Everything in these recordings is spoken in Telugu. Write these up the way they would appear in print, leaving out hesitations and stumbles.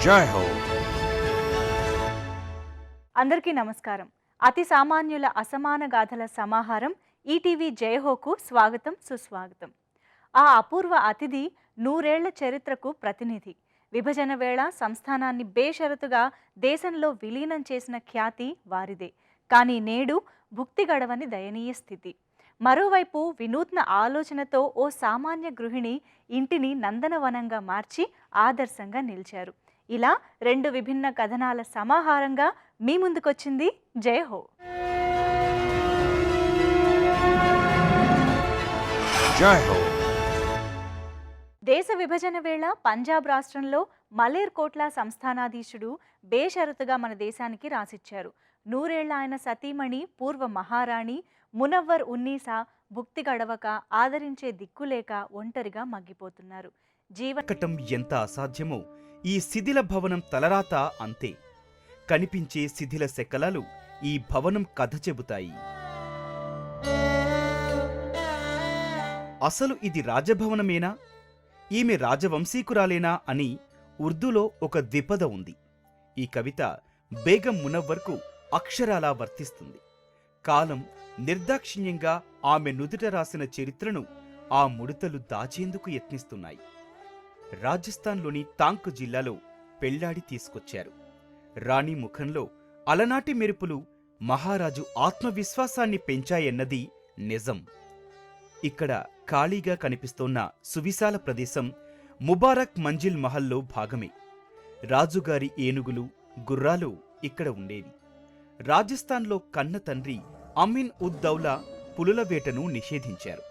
జై హో. అందరికీ నమస్కారం. అతి సామాన్యుల అసమాన గాథల సమాహారం ఈటీవీ జయహోకు స్వాగతం, సుస్వాగతం. ఆ అపూర్వ అతిథి 100 ఏళ్ల చరిత్రకు ప్రతినిధి. విభజన వేళ సంస్థానాన్ని బేషరతుగా దేశంలో విలీనం చేసిన ఖ్యాతి వారిదే. కానీ నేడు భుక్తి గడవని దయనీయ స్థితి. మరోవైపు వినూత్న ఆలోచనతో ఓ సామాన్య గృహిణి ఇంటిని నందనవనంగా మార్చి ఆదర్శంగా నిలిచారు. ఇలా 2 విభిన్న కథనాల సమాహారంగా మీ ముందుకొచ్చింది జయహో. జై హో. దేశ విభజన వేళ పంజాబ్ రాష్ట్రంలో మలేర్ కోట్లా సంస్థానాధీశుడు బేషరతుగా మన దేశానికి రాసిచ్చారు. 100 ఏళ్ల ఆయన సతీమణి పూర్వ మహారాణి మునవ్వర్ ఉన్నీసా భుక్తి గడవక ఆదరించే దిక్కులేక ఒంటరిగా మగ్గిపోతున్నారు. జీవకటం ఎంత అసాధ్యమో ఈ శిథిల భవనం తలరాత అంతే. కనిపించే శిథిల శకలాలు ఈ భవనం కథ చెబుతాయి. అసలు ఇది రాజభవనమేనా, ఈమె రాజవంశీకురాలేనా అని ఉర్దూలో ఒక ద్విపద ఉంది. ఈ కవిత బేగం మునవ్వర్కు అక్షరాలా వర్తిస్తుంది. కాలం నిర్దాక్షిణ్యంగా ఆమె నుదుట రాసిన చరిత్రను ఆ ముడతలు దాచేందుకు యత్నిస్తున్నాయి. రాజస్థాన్లోని తాంక్ జిల్లాలో పెళ్లాడి తీసుకొచ్చారు. రాణి ముఖంలో అలనాటి మెరుపులు మహారాజు ఆత్మవిశ్వాసాన్ని పెంచాయన్నది నిజం. ఇక్కడ ఖాళీగా కనిపిస్తోన్న సువిశాల ప్రదేశం ముబారక్ మంజిల్ మహల్లో భాగమే. రాజుగారి ఏనుగులు, గుర్రాలు ఇక్కడ ఉండేవి. రాజస్థాన్లో కన్న తండ్రి అమీన్ ఉద్ దౌలా పులుల వేటను నిషేధించారు.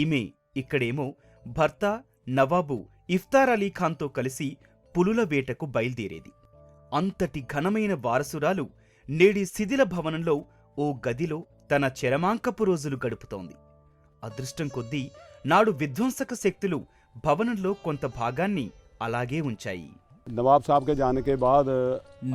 ఈమె ఇక్కడేమో భర్త నవాబు ఇఫ్తార్ అలీ ఖాన్తో కలిసి పులుల వేటకు బయల్దేరేది. అంతటి ఘనమైన వారసురాలు నేడి శిథిల భవనంలో ఓ గదిలో తన చరమాంకపు రోజులు గడుపుతోంది. అదృష్టం కొద్దీ నాడు విధ్వంసక శక్తులు భవనంలో కొంత భాగాన్ని అలాగే ఉంచాయి.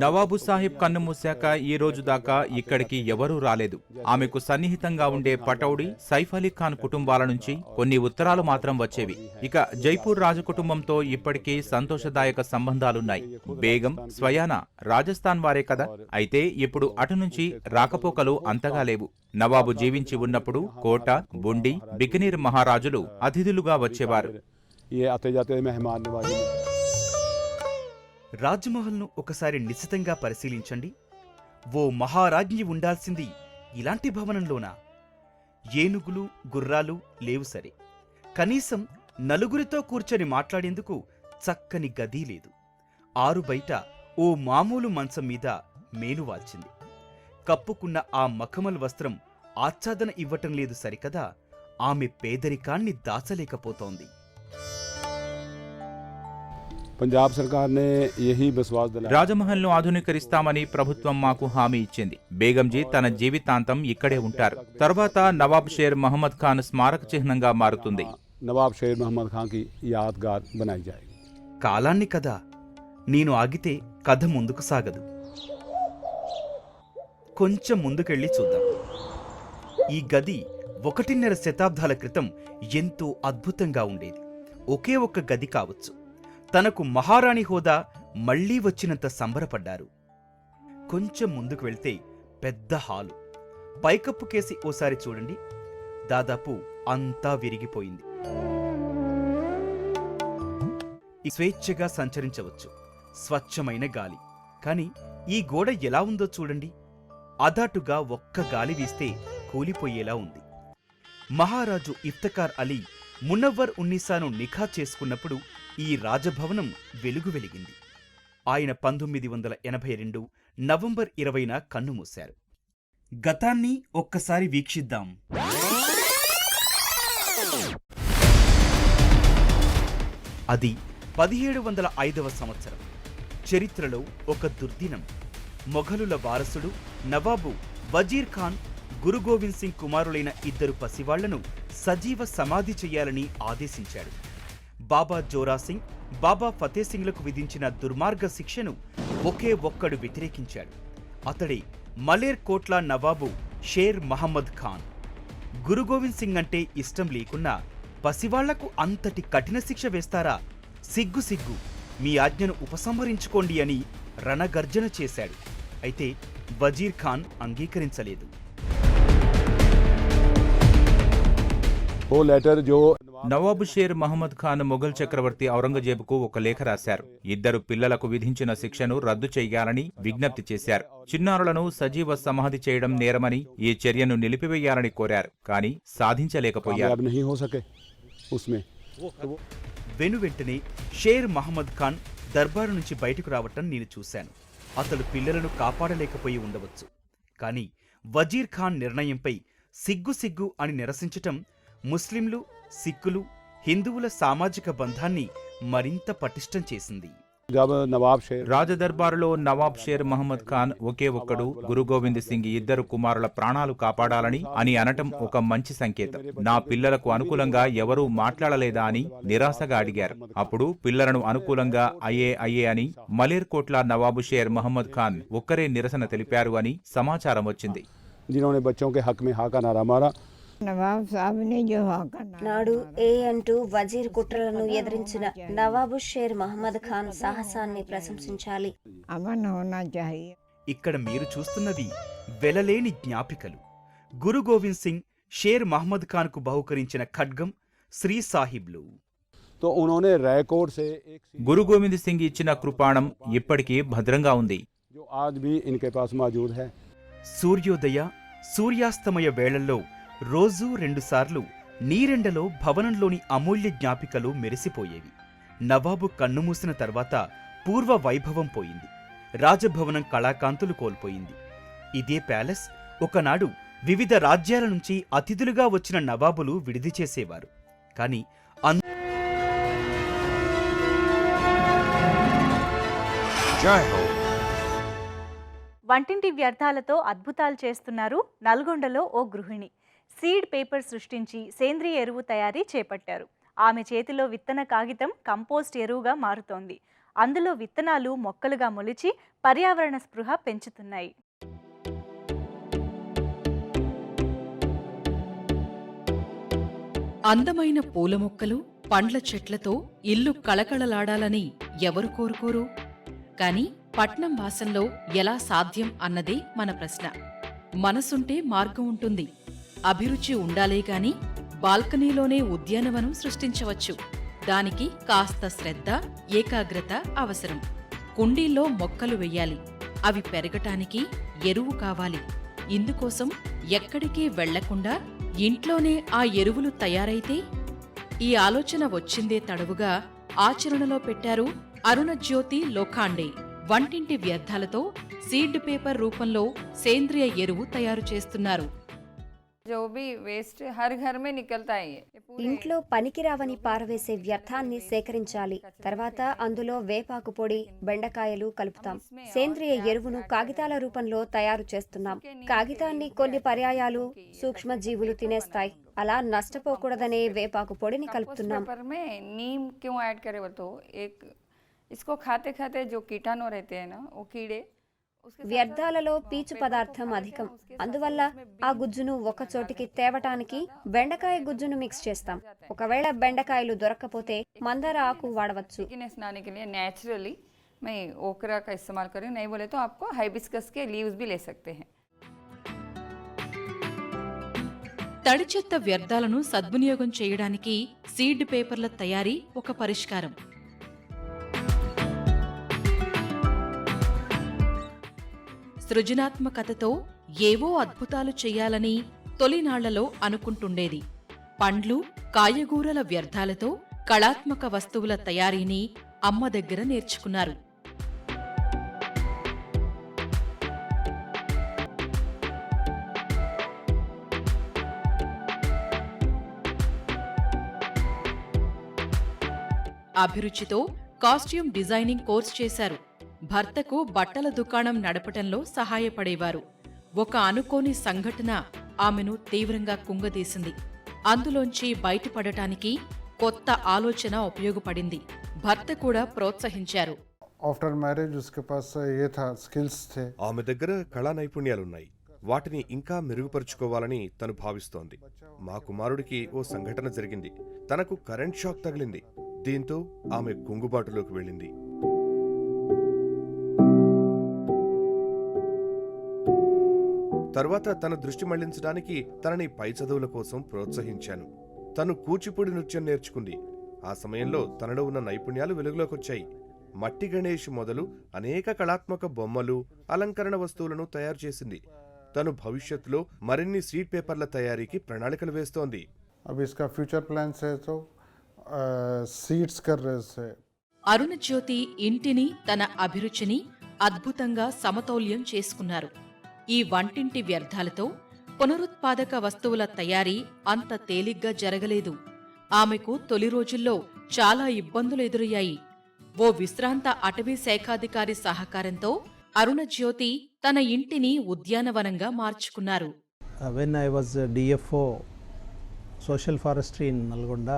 నవాబు సాహిబ్ కన్నుమూశాక ఈ రోజు దాకా ఇక్కడికి ఎవరూ రాలేదు. ఆమెకు సన్నిహితంగా ఉండే పటౌడి, సైఫ్ అలీ ఖాన్ కుటుంబాల నుంచి కొన్ని ఉత్తరాలు మాత్రం వచ్చేవి. ఇక జైపూర్ రాజకుటుంబంతో ఇప్పటికీ సంతోషదాయక సంబంధాలున్నాయి. బేగం స్వయాన రాజస్థాన్ వారే కదా. అయితే ఇప్పుడు అటు నుంచి రాకపోకలు అంతగా లేవు. నవాబు జీవించి ఉన్నప్పుడు కోట, బుండి, బికనీర్ మహారాజులు అతిథులుగా వచ్చేవారు. రాజ్మహల్ను ఒకసారి నిశితంగా పరిశీలించండి. ఓ మహారాజ్ఞి ఉండాల్సింది ఇలాంటి భవనంలోనా? ఏనుగులు, గుర్రాలు లేవు సరే, కనీసం నలుగురితో కూర్చొని మాట్లాడేందుకు చక్కని గదీ లేదు. ఆరు బయట ఓ మామూలు మంచం మీద మేనువాల్చింది. కప్పుకున్న ఆ మఖమల్ వస్త్రం ఆచ్ఛాదన ఇవ్వటం లేదు సరికదా, ఆమె పేదరికాన్ని దాచలేకపోతోంది. పంజాబ్ సర్కార్నే యహీ విశ్వాస్ దిలాయా. రాజమహల్ను ఆధునీకరిస్తామని ప్రభుత్వం మాకు హామీ ఇచ్చింది. బేగంజీ తన జీవితాంతం ఇక్కడే ఉంటారు. తర్వాత నవాబ్ షేర్ మహమ్మద్ ఖాన్ స్మారక చిహ్నంగా మారుతుంది. నవాబ్ షేర్ మహమ్మద్ ఖాన్ కి యాద్గార్ బనాయి జాయేగి. కాలాన్ని కదా, నేను ఆగితే కథ ముందుకు సాగదు. కొంచెం ముందుకెళ్ళి చూద్దాం. ఈ గది 1.5 శతాబ్దాల క్రితం ఎంతో అద్భుతంగా ఉండేది. ఒకే ఒక్క గది కావచ్చు. తనకు మహారాణి హోదా మళ్లీ వచ్చినంత సంబరపడ్డారు. కొంచెం ముందుకు వెళ్తే పెద్ద హాలు. పైకప్పు కేసి ఓసారి చూడండి, దాదాపు అంతా విరిగిపోయింది. స్వేచ్ఛగా సంచరించవచ్చు, స్వచ్ఛమైన గాలి. కాని ఈ గోడ ఎలా ఉందో చూడండి. అదాటుగా ఒక్క గాలి వీస్తే కూలిపోయేలా ఉంది. మహారాజు ఇఫ్తకార్ అలీ మునవ్వర్ ఉన్నీసాను నిఖా చేసుకున్నప్పుడు ఈ రాజభవనం వెలుగు వెలిగింది. ఆయన 1982 నవంబర్ 20న కన్నుమూశారు. గతాన్ని ఒక్కసారి వీక్షిద్దాం. అది 1705వ సంవత్సరం. చరిత్రలో ఒక దుర్దినం. మొఘలుల వారసుడు నవాబు వజీర్ ఖాన్ గురు గోవింద్ సింగ్ కుమారులైన 2 పసివాళ్లను సజీవ సమాధి చెయ్యాలని ఆదేశించాడు. బాబా జోరా సింగ్, బాబా ఫతే సింగ్లకు విధించిన దుర్మార్గ శిక్షను ఒకే ఒక్కడు వ్యతిరేకించాడు. అతడే మలేర్ కోట్లా నవాబు షేర్ మహమ్మద్ ఖాన్. గురు గోవింద్ సింగ్ అంటే ఇష్టం లేకున్నా పసివాళ్లకు అంతటి కఠిన శిక్ష వేస్తారా? సిగ్గు సిగ్గు. మీ ఆజ్ఞను ఉపసంహరించుకోండి అని రణగర్జన చేశాడు. అయితే వజీర్ ఖాన్ అంగీకరించలేదు. वो लेटर जो నవాబు షేర్ మహమ్మద్ ఖాన్ మొఘల్ చక్రవర్తి ఔరంగజేబుకు ఒక లేఖ రాశారు. ఇద్దరు పిల్లలకు విధించిన శిక్షను రద్దు చేయాలని విజ్ఞప్తి చేశారు. చిన్నారులను సజీవ సమాధి చేయడం నేరమని ఈ చర్యను నిలిపివేయాలని కోరారు. కానీ సాధించలేకపోయారు. कामयाब नहीं हो सके उसमें। వెనువెంటనే షేర్ మహమ్మద్ ఖాన్ దర్బారు నుంచి బయటకు రావటం నేను చూశాను. అతడు పిల్లలను కాపాడలేకపోయి ఉండవచ్చు. కానీ వజీర్ ఖాన్ నిర్ణయంపై సిగ్గు అని నిరసించటం ముస్లింలు, సిక్కులు, హిందువుల సామాజిక బంధాన్ని మరింత పటిష్టం చేసింది. जब नवाब शेर రాజదర్బారులో నవాబ్ షేర్ మహమ్మద్ ఖాన్ ఒకే ఒక్కడు గురు గోవింద్ సింగ్ ఇద్దరు కుమారుల ప్రాణాలు కాపాడాలని అని అనటం ఒక మంచి సంకేతం. నా పిల్లలకు అనుకూలంగా ఎవరూ మాట్లాడలేదా అని నిరాశగా అడిగారు. అప్పుడు పిల్లలను అనుకూలంగా అయ్యే అని మలేర్కోట్ల నవాబు షేర్ మహమ్మద్ ఖాన్ ఒక్కరే నిరసన తెలిపారు అని సమాచారం వచ్చింది. जिन्होंने बच्चों के हक में हाँ का नारा मारा, నవాబ్ సాబ్నే జో నాడు ఏ అంటూ వజీర్ కుట్రలను ఎదిరించిన నవాబు షేర్ మహమ్మద్ ఖాన్ సాహసాన్ని ప్రశంసించాలి. అమన్ హోనా చాహియే. ఇక్కడ మీరు చూస్తున్నవి వెలలేని జ్ఞాపికలు. గురు గోవింద్ సింగ్ షేర్ మహమ్మద్ ఖాన్ కు బహుకరించిన ఖడ్గం, శ్రీ సాహిబ్లు. तो उन्होंने रैकोट से एक గురు గోవింద్ సింగ్ ఇచ్చిన కృపాణం ఇప్పటికీ భద్రంగా ఉంది. जो आज भी इनके पास मौजूद है। సూర్యోదయ, సూర్యాస్తమయ వేళల్లో రోజూ 2 సార్లు నీరెండలో భవనంలోని అమూల్య జ్ఞాపికలు మెరిసిపోయేవి. నవాబు కన్నుమూసిన తర్వాత పూర్వ వైభవం పోయింది. రాజభవనం కళాకాంతులు కోల్పోయింది. ఇదే ప్యాలెస్ ఒకనాడు వివిధ రాజ్యాల నుంచి అతిథులుగా వచ్చిన నవాబులు విడిది చేసేవారు. కాని వంటింటి వ్యర్థాలతో అద్భుతాలు చేస్తున్నారు నల్గొండలో ఓ గృహిణి. సీడ్ పేపర్ సృష్టించి సేంద్రియ ఎరువు తయారీ చేపట్టారు. ఆమె చేతిలో విత్తన కాగితం కంపోస్ట్ ఎరువుగా మారుతోంది. అందులో విత్తనాలు మొక్కలుగా మొలిచి పర్యావరణ స్పృహ పెంచుతున్నాయి. అందమైన పూల మొక్కలు, పండ్ల చెట్లతో ఇల్లు కళకళలాడాలని ఎవరు కోరుకోరు? కాని పట్నం వాసంలో ఎలా సాధ్యం అన్నదే మన ప్రశ్న. మనసుంటే మార్గం ఉంటుంది. అభిరుచి ఉండాలే గాని బాల్కనీలోనే ఉద్యానవనం సృష్టించవచ్చు. దానికి కాస్త శ్రద్ధ, ఏకాగ్రత అవసరం. కుండీల్లో మొక్కలు వెయ్యాలి. అవి పెరగటానికి ఎరువు కావాలి. ఇందుకోసం ఎక్కడికి వెళ్లకుండా ఇంట్లోనే ఆ ఎరువులు తయారైతే? ఈ ఆలోచన వచ్చిందే తడవుగా ఆచరణలో పెట్టారు అరుణజ్యోతి లోఖాండే. వంటింటి వ్యర్థాలతో సీడ్ పేపర్ రూపంలో సేంద్రియ ఎరువు తయారు చేస్తున్నారు. ఇంట్లో పనికిరావని పారవేసే వ్యర్థాన్ని సేకరించాలి. తర్వాత అందులో వేపాకు పొడి, బెండకాయలు కలుపుతాం. సేంద్రియ ఎరువును కాగితాల రూపంలో తయారు చేస్తున్నాం. కాగితాన్ని కొన్ని పర్యాయాలు సూక్ష్మజీవులు తినేస్తాయి. అలా నష్టపోకూడదనే వేపాకు పొడిని కలుపుతున్నాం. इसको खाते खाते जो कीटाणु रहते हैं ना वो कीड़े వ్యర్థాలలో పీచు పదార్థం అధికం. అందువల్ల ఆ గుజ్జును ఒక చోటికి తేవటానికి బెండకాయ గుజ్జును మిక్స్ చేస్తాం. ఒకవేళ బెండకాయలు దొరక్కపోతే మందార ఆకు వాడవచ్చు. स्नाने के लिए नेचुरली मैं ओकरा का इस्तेमाल कर रही हूँ. नहीं बोले तो आपको हाइबिस्कस के लीव्स भी ले सकते हैं. తడి చెత్త వ్యర్థాలను సద్వినియోగం చేయడానికి సీడ్ పేపర్ల తయారీ ఒక పరిష్కారం. సృజనాత్మకతతో ఏవో అద్భుతాలు చెయ్యాలని తొలినాళ్లలో అనుకుంటుండేది. పండ్లు, కాయగూరల వ్యర్థాలతో కళాత్మక వస్తువుల తయారీని అమ్మ దగ్గర నేర్చుకున్నారు. అభిరుచితో కాస్ట్యూమ్ డిజైనింగ్ కోర్స్ చేశారు. భర్తకు బట్టల దుకాణం నడపటంలో సహాయపడేవారు. ఒక అనుకోని సంఘటన ఆమెను తీవ్రంగా కుంగదీసింది. అందులోంచి బయటపడటానికి కొత్త ఆలోచన ఉపయోగపడింది. భర్త కూడా ప్రోత్సహించారు. ఆఫ్టర్ మ్యారేజ్ उसके पास ये था స్కిల్స్ थे. ఆమె దగ్గర కళా నైపుణ్యాలున్నాయి. వాటిని ఇంకా మెరుగుపరుచుకోవాలని తను భావిస్తోంది. మా కుమారుడికి ఓ సంఘటన జరిగింది. తనకు కరెంట్ షాక్ తగిలింది. దీంతో ఆమె కుంగుబాటులోకి వెళ్ళింది. తరువాత తన దృష్టి మళ్లించడానికి తనని పై చదువుల కోసం ప్రోత్సహించాను. తను కూచిపూడి నృత్యం నేర్చుకుంది. ఆ సమయంలో తనలో ఉన్న నైపుణ్యాలు వెలుగులోకొచ్చాయి. మట్టి గణేష్ మొదలు అనేక కళాత్మక బొమ్మలు, అలంకరణ వస్తువులను తయారు చేసింది. తను భవిష్యత్తులో మరిన్ని సీడ్ పేపర్ల తయారీకి ప్రణాళికలు వేస్తోంది. अभी इसका फ्यूचर प्लान्स है तो सीड्स कर रहे हैं. అరుణజ్యోతి ఇంటిని తన అభిరుచిని అద్భుతంగా సమతౌల్యం చేసుకున్నారు. ఈ వంటింటి వ్యర్థాలతో పునరుత్పాదక వస్తువుల తయారీ అంత తేలిగ్గా జరగలేదు. ఆమెకు తొలి రోజుల్లో చాలా ఇబ్బందులు ఎదురయ్యాయి. ఓ విశ్రాంత అటవీ శాఖాధికారి సహకారంతో అరుణజ్యోతి తన ఇంటిని ఉద్యానవనంగా మార్చుకున్నారు. When I was DFO Social Forestry in Nalgonda,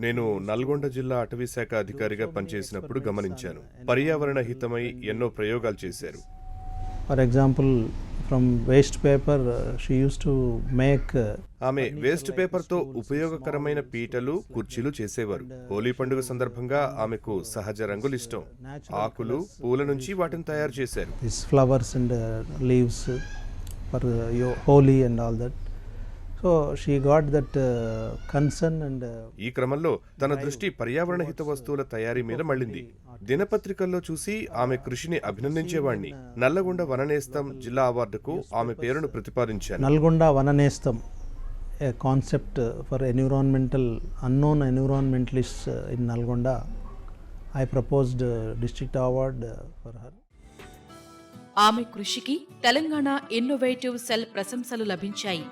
నేను నల్గొండ జిల్లా అటవీ శాఖ అధికారిగా పనిచేసినప్పుడు గమనించాను. పర్యావరణ హితమై ఎన్నో ప్రయోగాలు చేశారు. for example, from waste paper, she used to make ఆమె వేస్ట్ పేపర్తో ఉపయోగకరమైన పీటలు, కుర్చీలు చేసేవారు. హోలీ పండుగ సందర్భంగా ఆమెకు సహజ రంగులు ఇష్టం. ఆకులు, పూల నుంచి వాటిని తయారు చేశారు. these flowers and leaves for your holy and all that. So she got that concern and ఈ క్రమంలో తన దృష్టి పర్యావరణ హిత వస్తువుల తయారీ మీద మళ్ళింది. దినపత్రికల్లో చూసి ఆమె కృషిని అభినందించేవాణ్ణి. నల్లగొండ వననేస్తం జిల్లా అవార్డుకు ఆమె పేరును ప్రతిపాదించాను. Nalgonda Vananestam, a concept for environmental unknown environmentalists in Nalgonda. I proposed district award for her. ఆమె కృషికి తెలంగాణ ఇన్నోవేటివ్ సెల్ ప్రశంసలు లభించాయి.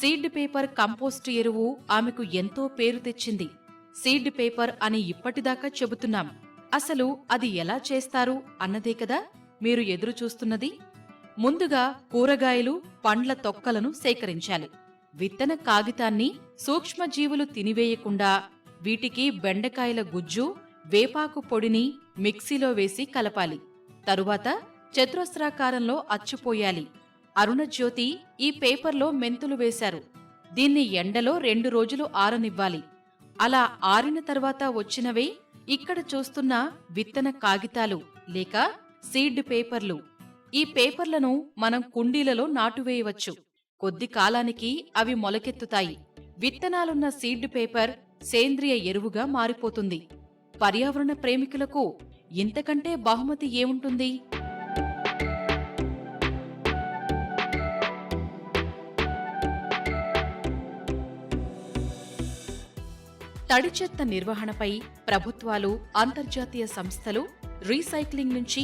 సీడ్ పేపర్ కంపోస్టు ఎరువు ఆమెకు ఎంతో పేరు తెచ్చింది. సీడ్ పేపర్ అని ఇప్పటిదాకా చెబుతున్నాం. అసలు అది ఎలా చేస్తారు అన్నదే కదా మీరు ఎదురు చూస్తున్నది. ముందుగా కూరగాయలు, పండ్ల తొక్కలను సేకరించాలి. విత్తన కాగితాన్ని సూక్ష్మజీవులు తినివేయకుండా వీటికి బెండకాయల గుజ్జు, వేపాకు పొడిని మిక్సీలో వేసి కలపాలి. తరువాత చతురస్రాకారంలో అచ్చుపోయాలి. అరుణజ్యోతి ఈ పేపర్లో మెంతులు వేశారు. దీన్ని ఎండలో 2 రోజులు ఆరనివ్వాలి. అలా ఆరిన తర్వాత వచ్చినవే ఇక్కడ చూస్తున్న విత్తన కాగితాలు లేక సీడ్ పేపర్లు. ఈ పేపర్లను మనం కుండీలలో నాటువేయవచ్చు. కొద్ది కాలానికి అవి మొలకెత్తుతాయి. విత్తనాలున్న సీడ్ పేపర్ సేంద్రియ ఎరువుగా మారిపోతుంది. పర్యావరణ ప్రేమికులకు ఇంతకంటే బహుమతి ఏముంటుంది? తడి చెత్త నిర్వహణపై ప్రభుత్వాలు, అంతర్జాతీయ సంస్థలు రీసైక్లింగ్ నుంచి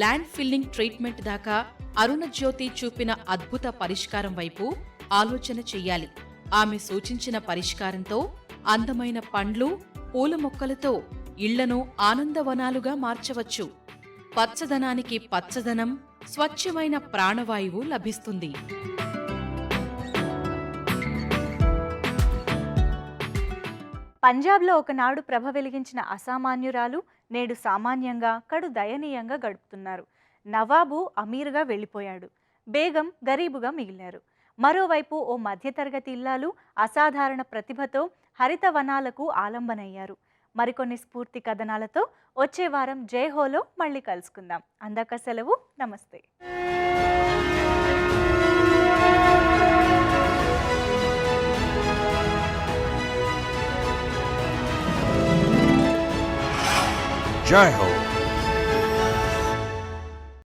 ల్యాండ్ ఫిల్లింగ్ ట్రీట్మెంట్ దాకా అరుణజ్యోతి చూపిన అద్భుత పరిష్కారం వైపు ఆలోచన చెయ్యాలి. ఆమె సూచించిన పరిష్కారంతో అందమైన పండ్లు, పూల మొక్కలతో ఇళ్లను ఆనందవనాలుగా మార్చవచ్చు. పచ్చదనానికి పచ్చదనం, స్వచ్ఛమైన ప్రాణవాయువు లభిస్తుంది. పంజాబ్లో ఒకనాడు ప్రభ వెలిగించిన అసామాన్యురాలు నేడు సామాన్యంగా, కడు దయనీయంగా గడుపుతున్నారు. నవాబు అమీర్గా వెళ్ళిపోయాడు. బేగం గరీబుగా మిగిలారు. మరోవైపు ఓ మధ్యతరగతి ఇల్లాలు అసాధారణ ప్రతిభతో హరిత వనాలకు ఆలంబనయ్యారు. మరికొన్ని స్ఫూర్తి కథనాలతో వచ్చే వారం జైహోలో మళ్ళీ కలుసుకుందాం. అందాక సెలవు. నమస్తే. జై హో.